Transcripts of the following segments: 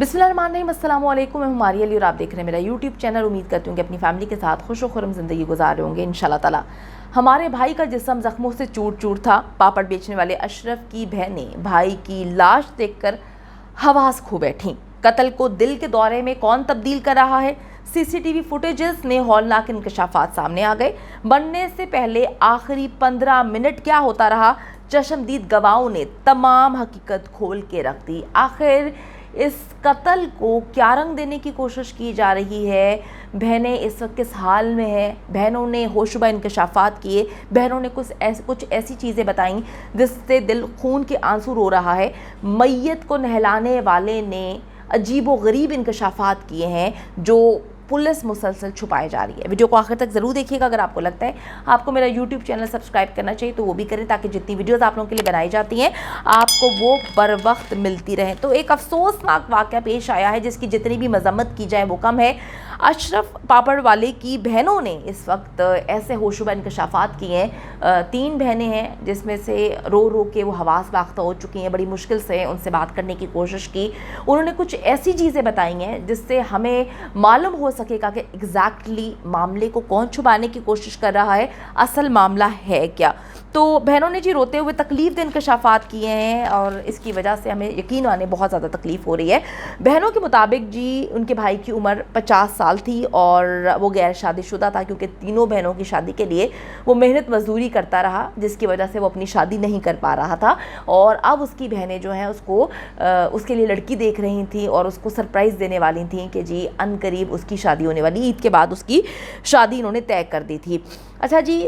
बिस्मिल्लाहिर्रहमानिर्रहीम, अस्सलाम वालेकुम। मैं हूं मारिया अली और आप देख रहे हैं मेरा यूट्यूब चैनल। उम्मीद करती हूँ कि अपनी फैमिली के साथ खुश और खुर्रम ज़िंदगी गुजार रहे होंगे इंशाल्लाह ताला। हमारे भाई का जिस्म ज़ख्मों से चूर चूर था। पापड़ बेचने वाले अशरफ की बहनें भाई की लाश देखकर हवास खो बैठीं। कत्ल को दिल के दौरे में कौन तब्दील कर रहा है? सीसीटीवी फुटेजेस में हौलनाक इंकशाफात सामने आ गए। बनने से पहले आखिरी 15 मिनट क्या होता रहा? चश्मदीद गवाहों ने तमाम हकीकत खोल के रख दी। आखिर इस कत्ल को क्या रंग देने की कोशिश की जा रही है? बहनें इस वक्त किस हाल में हैं? बहनों ने होशुबा इंकशाफात किए। बहनों ने कुछ ऐसी चीज़ें बताईं जिससे दिल खून के आंसू रो रहा है। मैयत को नहलाने वाले ने अजीब व गरीब इंकशाफात किए हैं जो पुलिस मुसलसल छुपाए जा रही है। वीडियो को आखिर तक ज़रूर देखिएगा। अगर आपको लगता है आपको मेरा यूट्यूब चैनल सब्सक्राइब करना चाहिए तो वो भी करें, ताकि जितनी वीडियोस आप लोगों के लिए बनाई जाती हैं आपको वो बर वक्त मिलती रहें। तो एक अफसोसनाक वाक़या पेश आया है जिसकी जितनी भी मजम्मत की जाए वो कम है। अशरफ पापड़ वाले की बहनों ने इस वक्त ऐसे होशुबा इंकशाफात किए हैं। 3 बहनें हैं जिसमें से रो रो के वो हवास बाख्ता हो चुकी हैं। बड़ी मुश्किल से उनसे बात करने की कोशिश की। उन्होंने कुछ ऐसी चीज़ें बताई हैं जिससे हमें मालूम हो सकेगा कि एग्जैक्टली मामले को कौन छुपाने की कोशिश कर रहा है, असल मामला है क्या। तो बहनों ने जी रोते हुए तकलीफ दे इंकशाफात किए हैं और इसकी वजह से हमें यकीन आने बहुत ज़्यादा तकलीफ़ हो रही है। बहनों के मुताबिक जी उनके भाई की उम्र 50 साल थी और वो गैर शादीशुदा था, क्योंकि तीनों बहनों की शादी के लिए वो मेहनत मजदूरी करता रहा, जिसकी वजह से वो अपनी शादी नहीं कर पा रहा था। और अब उसकी बहनें जो हैं उसको उसके लिए लड़की देख रही थी और उसको सरप्राइज़ देने वाली थी कि जी अनकरीब उसकी शादी होने वाली, ईद के बाद उसकी शादी इन्होंने तय कर दी थी। अच्छा जी,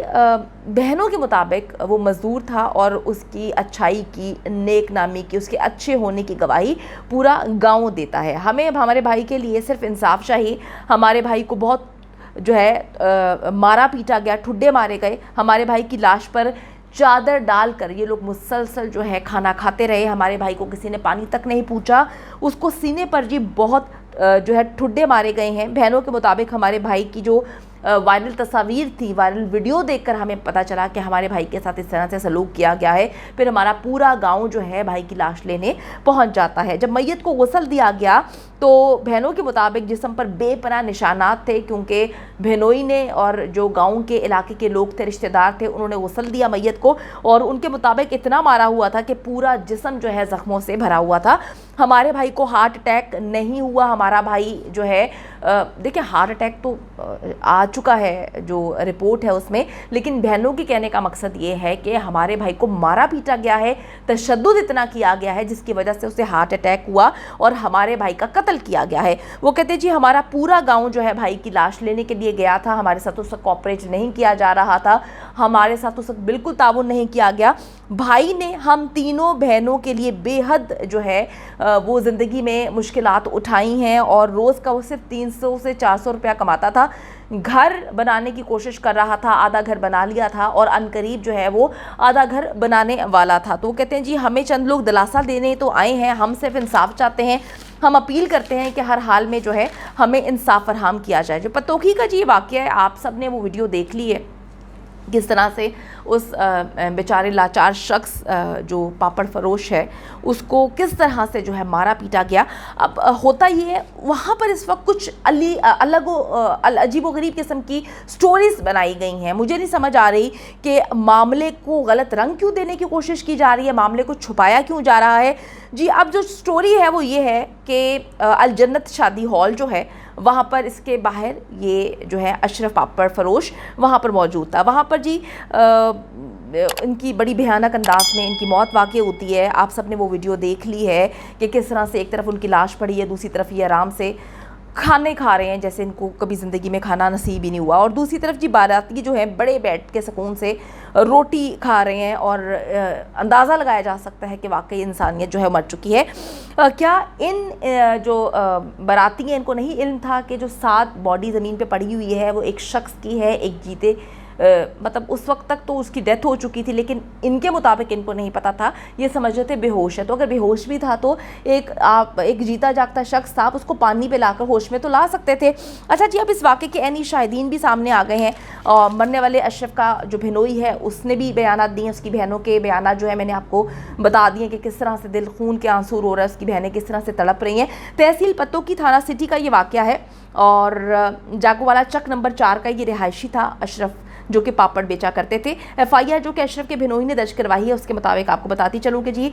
बहनों के मुताबिक वो मज़दूर था और उसकी अच्छाई की, नेक नामी की, उसके अच्छे होने की गवाही पूरा गांव देता है। हमें हमारे भाई के लिए सिर्फ इंसाफ चाहिए। हमारे भाई को बहुत जो है मारा पीटा गया, ठुड्डे मारे गए। हमारे भाई की लाश पर चादर डालकर ये लोग मुसलसल जो है खाना खाते रहे। हमारे भाई को किसी ने पानी तक नहीं पूछा। उसको सीने पर जी बहुत जो है ठुड्डे मारे गए हैं। बहनों के मुताबिक हमारे भाई की जो वायरल तस्वीर थी, वायरल वीडियो देखकर हमें पता चला कि हमारे भाई के साथ इस तरह से सलूक किया गया है। फिर हमारा पूरा गांव जो है भाई की लाश लेने पहुंच जाता है। जब मैयत को गुस्ल दिया गया तो बहनों के मुताबिक जिस्म पर बेपनाह निशानात थे, क्योंकि बहनोई ने और जो गांव के इलाके के लोग थे, रिश्तेदार थे, उन्होंने गुस्ल दिया मैयत को और उनके मुताबिक इतना मारा हुआ था कि पूरा जिस्म जो है ज़ख्मों से भरा हुआ था। हमारे भाई को हार्ट अटैक नहीं हुआ। हमारा भाई जो है देखिए हार्ट अटैक तो आ चुका है जो रिपोर्ट है उसमें, लेकिन बहनों के कहने का मकसद ये है कि हमारे भाई को मारा पीटा गया है, तशद्दुद इतना किया गया है जिसकी वजह से उसे हार्ट अटैक हुआ और हमारे भाई का कत्ल किया गया है। वो कहते जी हमारा पूरा गांव जो है भाई की लाश लेने के लिए गया था। हमारे साथ उस वक्त कोऑपरेट नहीं किया जा रहा था, हमारे साथ उस वक्त बिल्कुल ताउन नहीं किया गया। भाई ने हम तीनों बहनों के लिए बेहद जो है वो ज़िंदगी में मुश्किलात उठाई हैं और रोज़ का वो सिर्फ 300 से 400 रुपया कमाता था। घर बनाने की कोशिश कर रहा था, आधा घर बना लिया था और अनकरीब जो है वो आधा घर बनाने वाला था। तो वो कहते हैं जी हमें चंद लोग दिलासा देने तो आए हैं, हम सिर्फ इंसाफ चाहते हैं। हम अपील करते हैं कि हर हाल में जो है हमें इंसाफ फरहम किया जाए। जो पतोखी का जी वाक़या है, आप सब ने वो वीडियो देख ली है किस तरह से उस बेचारे लाचार शख्स जो पापड़ फरोश है उसको किस तरह से जो है मारा पीटा गया। अब होता ये है वहाँ पर इस वक्त कुछ अलग अजीब व गरीब किस्म की स्टोरीज़ बनाई गई हैं। मुझे नहीं समझ आ रही कि मामले को गलत रंग क्यों देने की कोशिश की जा रही है, मामले को छुपाया क्यों जा रहा है जी। अब जो स्टोरी है वो ये है कि अल जन्नत शादी हॉल जो है वहाँ पर इसके बाहर ये जो है अशरफ पापड़ फरोश वहाँ पर मौजूद था। वहाँ पर जी इनकी बड़ी भयानक अंदाज में इनकी मौत वाक़ई होती है। आप सब ने वो वीडियो देख ली है कि किस तरह से एक तरफ उनकी लाश पड़ी है, दूसरी तरफ ये आराम से खाने खा रहे हैं जैसे इनको कभी ज़िंदगी में खाना नसीब ही नहीं हुआ, और दूसरी तरफ जी बाराती जो है बड़े बैठ के सुकून से रोटी खा रहे हैं और अंदाज़ा लगाया जा सकता है कि वाकई इंसानियत जो है मर चुकी है। क्या इन जो बाराती हैं इनको नहीं इल्म था कि जो 7 बॉडी ज़मीन पे पड़ी हुई है वो एक शख्स की है, एक जीते मतलब उस वक्त तक तो उसकी डेथ हो चुकी थी, लेकिन इनके मुताबिक इनको नहीं पता था, ये समझ रहे थे बेहोश है। तो अगर बेहोश भी था तो एक जीता जागता शख्स था, आप उसको पानी पे लाकर होश में तो ला सकते थे। अच्छा जी, अब इस वाक़े के ऐनी शाहिदीन भी सामने आ गए हैं। मरने वाले अशरफ का जो भिनोई है उसने भी बयानात दिए, उसकी बहनों के बयानात जो है मैंने आपको बता दिए कि किस तरह से दिल खून के आंसू रो रहा है, उसकी बहनें किस तरह से तड़प रही हैं। तहसील पत्तों की थाना सिटी का ये वाक़या है और जागोवाला चक नंबर 4 का ये रिहायशी था अशरफ, जो कि पापड़ बेचा करते थे। एफआईआर जो कि अशरफ के भिनोई ने दर्ज करवाई है, उसके मुताबिक आपको बताती चलूँ कि जी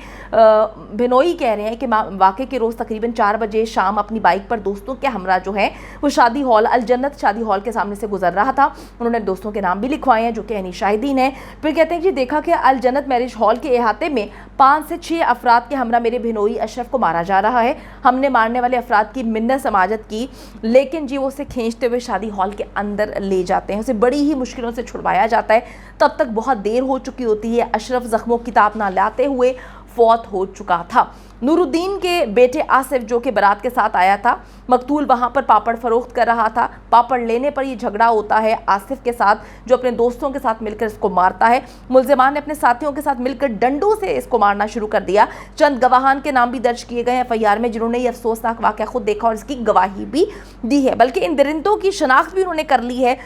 भिनोई कह रहे हैं कि वाक़े के रोज़ तकरीबन 4 बजे शाम अपनी बाइक पर दोस्तों के हमरा जो है वो शादी हॉल अल जन्नत शादी हॉल के सामने से गुजर रहा था। उन्होंने दोस्तों के नाम भी लिखवाए हैं जो कि ऐनी शाहिदीन है। फिर कहते हैं कि देखा कि अल जन्नत मैरिज हॉल के अहाते में 5 से 6 अफराद के हमरा मेरे भिनोई अशरफ को मारा जा रहा है। हमने मारने वाले अफराद की मिन्नत समाजत की, लेकिन जी वो उसे खींचते हुए शादी हॉल के अंदर ले जाते हैं, उसे बड़ी ही मुश्किलों से छुड़वाया जाता है। तब तक बहुत देर हो चुकी होती है, अशरफ जख्मों की ताब ना लाते हुए फौत हो चुका था। नूरुद्दीन के बेटे आसिफ जो कि बारात के साथ आया था, मकतूल वहाँ पर पापड़ फरोख्त कर रहा था। पापड़ लेने पर ये झगड़ा होता है आसिफ के साथ, जो अपने दोस्तों के साथ मिलकर इसको मारता है। मुलजिमान ने अपने साथियों के साथ मिलकर डंडों से इसको मारना शुरू कर दिया। चंद गवाहान के नाम भी दर्ज किए गए हैं एफआईआर में, जिन्होंने ये अफसोसनाक वाक़या खुद देखा और इसकी गवाही भी दी है। बल्कि इन दरिंदों की शनाख्त भी उन्होंने कर ली है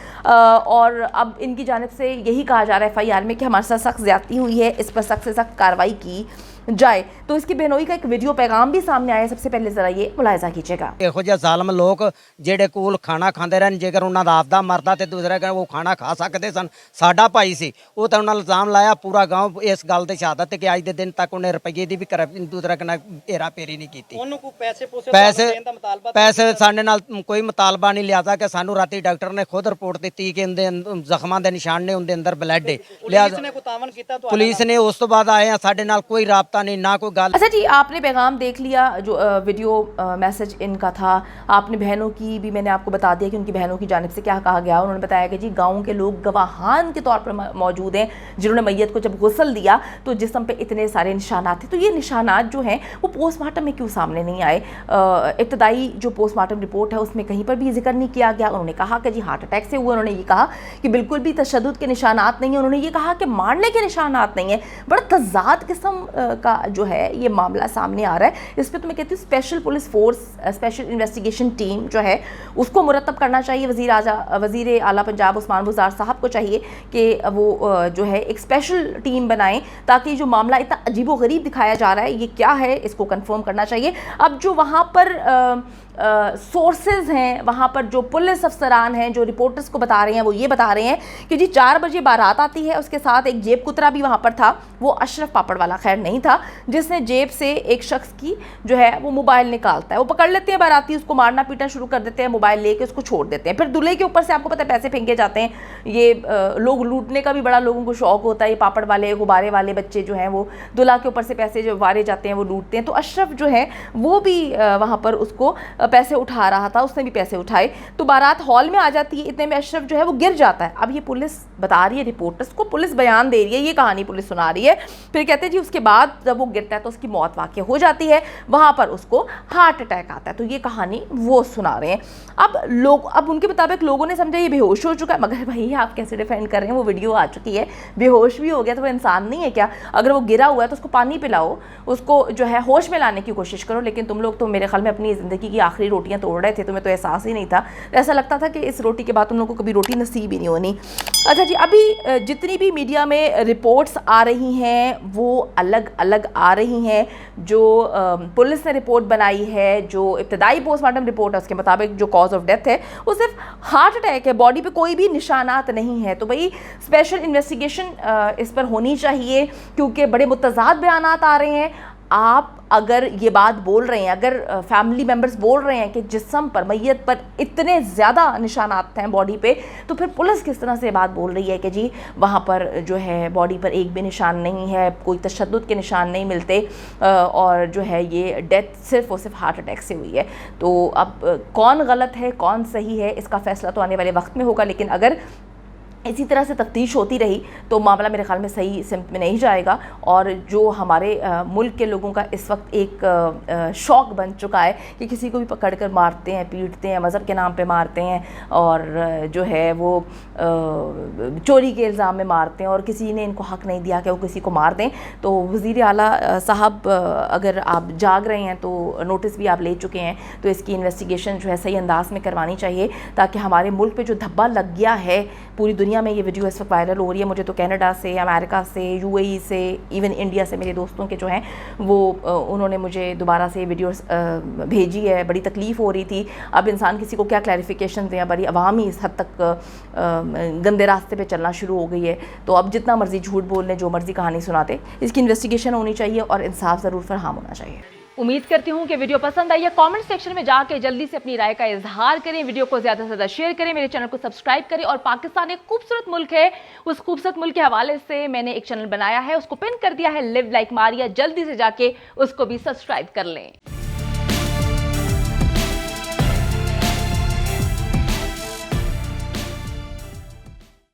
और अब इनकी जानिब से यही कहा जा रहा है एफआईआर में कि हमारे साथ सख्त ज़्यादती हुई है, इस पर सख्त से सख्त कार्रवाई की जाए। तो इसकी बहनोई का एक वीडियो पैगाम भी सामने आया, सबसे पहले जरा ये मुलाहिजा कीजिएगा। ਇਹੋ ਜਿਹੇ ਜ਼ਾਲਮ ਲੋਕ ਜਿਹੜੇ ਕੋਲ ਖਾਣਾ ਖਾਂਦੇ ਰਹਿਣ, ਜੇਕਰ ਉਹਨਾਂ ਦਾ ਆਪਦਾ ਮਰਦਾ ਤੇ ਦੂਸਰਾ ਕਹਿੰਦਾ ਉਹ ਖਾਣਾ ਖਾ ਸਕਦੇ ਸਨ। ਸਾਡਾ ਭਾਈ ਸੀ, ਉਹ ਤਾਂ ਉਹਨਾਂ ਇਲਜ਼ਾਮ ਲਾਇਆ, ਪੂਰਾ گاؤں ਇਸ ਗੱਲ ਤੇ ਸ਼ਹਾਦਤ ਤੇ ਕਿ ਅੱਜ ਦੇ ਦਿਨ ਤੱਕ ਉਹਨੇ ਰੁਪਈਏ ਦੀ ਵੀ ਦੂਸਰਾ ਕਹਿੰਦਾ ਏਰਾ ਪੇਰੀ ਨਹੀਂ ਕੀਤੀ। ਉਹਨੂੰ ਕੋਈ ਪੈਸੇ ਦੇਣ ਦਾ ਮੁਤਾਲਬਾ ਪੈਸੇ ਸਾਡੇ ਨਾਲ ਕੋਈ ਮੁਤਾਲਬਾ ਨਹੀਂ ਲਿਆਦਾ ਕਿ ਸਾਨੂੰ ਰਾਤੀ ਡਾਕਟਰ ਨੇ ਖੁਦ ਰਿਪੋਰਟ ਦਿੱਤੀ ਕਿ ਇਹਦੇ ਜ਼ਖਮਾਂ ਦੇ ਨਿਸ਼ਾਨ ਨੇ, ਉਹਦੇ ਅੰਦਰ ਬਲੱਡ ਹੈ। ਪੁਲਿਸ ਨੇ ਕੋਈ ਤਾਵਨ ਕੀਤਾ ਤੁਹਾਡੇ ਪੁਲਿਸ ਨੇ ਉਸ ਤੋਂ ਬਾਅਦ ਆਏ ਆ, ਸਾਡੇ ਨਾਲ ਕੋਈ ਰਾਬਤਾ नहीं, ना कोई गल। अच्छा जी, आपने पैगाम देख लिया जो वीडियो मैसेज इनका था। आपने बहनों की भी मैंने आपको बता दिया कि उनकी बहनों की जानिब से क्या कहा गया। उन्होंने बताया कि जी गांव के लोग गवाहान के तौर पर मौजूद हैं, जिन्होंने मैयत को जब गुस्ल दिया तो जिस्म पे इतने सारे निशानात थे। तो ये निशानात जो हैं वो पोस्टमार्टम में क्यों सामने नहीं आए? इब्तदाई जो पोस्टमार्टम रिपोर्ट है उसमें कहीं पर भी जिक्र नहीं किया गया। उन्होंने कहा कि जी हार्ट अटैक से हुआ, उन्होंने ये कहा कि बिल्कुल भी तशद्दुद के निशानात नहीं है, उन्होंने ये कहा कि मारने के निशानात नहीं है। बड़ा तज़ाद किस्म का जो है ये मामला सामने आ रहा है। इस पर तो मैं कहती हूँ special police force, special investigation team जो है उसको मुरतब करना चाहिए। वज़ीर आला पंजाब उस्मान बुज़दार साहब को चाहिए कि वो जो है एक स्पेशल टीम बनाएं, ताकि जो मामला इतना अजीबो गरीब दिखाया जा रहा है ये क्या है इसको कंफर्म करना चाहिए। अब जो वहाँ पर सोर्सेज हैं, वहाँ पर जो पुलिस अफसरान हैं जो रिपोर्टर्स को बता रहे हैं, वो ये बता रहे हैं कि जी 4 बजे बारात आती है, उसके साथ एक जेब कुतरा भी वहाँ पर था। वो अशरफ पापड़ वाला खैर नहीं था, जिसने जेब से एक शख्स की जो है वो मोबाइल निकालता है, वो पकड़ लेते हैं बाराती, उसको मारना पीटना शुरू कर देते हैं, मोबाइल लेके उसको छोड़ देते हैं। फिर दूल्हे के ऊपर से आपको पता है पैसे फेंके जाते हैं। ये लोग लूटने का भी बड़ा लोगों को शौक होता है। ये पापड़ वाले गुब्बारे वाले बच्चे जो हैं वो दूल्हा के ऊपर से पैसे जो वारे जाते हैं वो लूटते हैं। तो अशरफ जो है वो भी वहाँ पर उसको पैसे उठा रहा था, उसने भी पैसे उठाए। तो बारात हॉल में आ जाती है, इतने में अशरफ जो है वो गिर जाता है। अब ये पुलिस बता रही है रिपोर्टर्स को, पुलिस बयान दे रही है, ये कहानी पुलिस सुना रही है। फिर कहते हैं जी उसके बाद जब वो गिरता है तो उसकी मौत वाक़ई हो जाती है, वहाँ पर उसको हार्ट अटैक आता है। तो ये कहानी वो सुना रहे हैं। अब उनके मुताबिक लोगों ने समझा ये बेहोश हो चुका है, मगर भाई आप कैसे डिफेंड कर रहे हैं, वो वीडियो आ चुकी है। बेहोश भी हो गया तो वो इंसान नहीं है क्या? अगर वो गिरा हुआ है तो उसको पानी पिलाओ, उसको जो है होश में लाने की कोशिश करो। लेकिन तुम लोग तो मेरे ख्याल में अपनी ज़िंदगी की आखिरी रोटियां तोड़ रहे थे, तुम्हें तो एहसास ही नहीं था। ऐसा लगता था कि इस रोटी के बाद तुम लोगों को कभी रोटी नसीब ही नहीं होनी। अच्छा जी, अभी जितनी भी मीडिया में रिपोर्ट्स आ रही हैं वो अलग अलग आ रही हैं। जो पुलिस ने रिपोर्ट बनाई है, जो इब्तदाई पोस्टमार्टम रिपोर्ट है, उसके मुताबिक जो कॉज ऑफ डेथ है वो सिर्फ हार्ट अटैक है, बॉडी पे कोई भी निशानात नहीं है। तो भाई स्पेशल इन्वेस्टिगेशन इस पर होनी चाहिए, क्योंकि बड़े मुतज़ाद बयानात आ रहे हैं। आप अगर ये बात बोल रहे हैं, अगर फैमिली मेम्बर्स बोल रहे हैं कि जिस्म पर, मैयत पर इतने ज़्यादा निशानात हैं बॉडी पे, तो फिर पुलिस किस तरह से बात बोल रही है कि जी वहाँ पर जो है बॉडी पर एक भी निशान नहीं है, कोई तशद्दुद के निशान नहीं मिलते और जो है ये डेथ सिर्फ और सिर्फ हार्ट अटैक से हुई है। तो अब कौन गलत है कौन सही है इसका फ़ैसला तो आने वाले वक्त में होगा। लेकिन अगर इसी तरह से तफ्तीश होती रही तो मामला मेरे ख्याल में सही सिमत में नहीं जाएगा, और जो हमारे मुल्क के लोगों का इस वक्त एक शौक़ बन चुका है कि किसी को भी पकड़ कर मारते हैं, पीटते हैं, मज़हब के नाम पे मारते हैं, और जो है वो चोरी के इल्ज़ाम में मारते हैं, और किसी ने इनको हक़ नहीं दिया कि वो किसी को मार दें। तो वज़ीर आला साहब अगर आप जाग रहे हैं तो नोटिस भी आप ले चुके हैं, तो इसकी इन्वेस्टिगेशन जो है सही अंदाज में करवानी चाहिए, ताकि हमारे मुल्क पे जो धब्बा लग गया है, पूरी दुनिया में ये वीडियो इस वक्त वायरल हो रही है। मुझे तो कनाडा से, अमेरिका से, यूएई से, इवन इंडिया से मेरे दोस्तों के जो हैं वो उन्होंने मुझे दोबारा से वीडियो भेजी है। बड़ी तकलीफ़ हो रही थी। अब इंसान किसी को क्या क्लैरिफिकेशन दें, बड़ी अवाम ही इस हद तक गंदे रास्ते पे चलना शुरू हो गई है। तो अब जितना मर्ज़ी झूठ बोल लें, जो मर्ज़ी कहानी सुनाते, इसकी इन्वेस्टिगेशन होनी चाहिए और इंसाफ ज़रूर फराहम होना चाहिए। उम्मीद करती हूँ कि वीडियो पसंद आई है। कमेंट सेक्शन में जाके जल्दी से अपनी राय का इजहार करें, वीडियो को ज़्यादा से ज़्यादा शेयर करें, मेरे चैनल को सब्सक्राइब करें, और पाकिस्तान एक खूबसूरत मुल्क है, उस खूबसूरत मुल्क के हवाले से मैंने एक चैनल बनाया है, उसको पिन कर दिया है, लिव लाइक मारिया, जल्दी से जाके उसको भी सब्सक्राइब कर लें।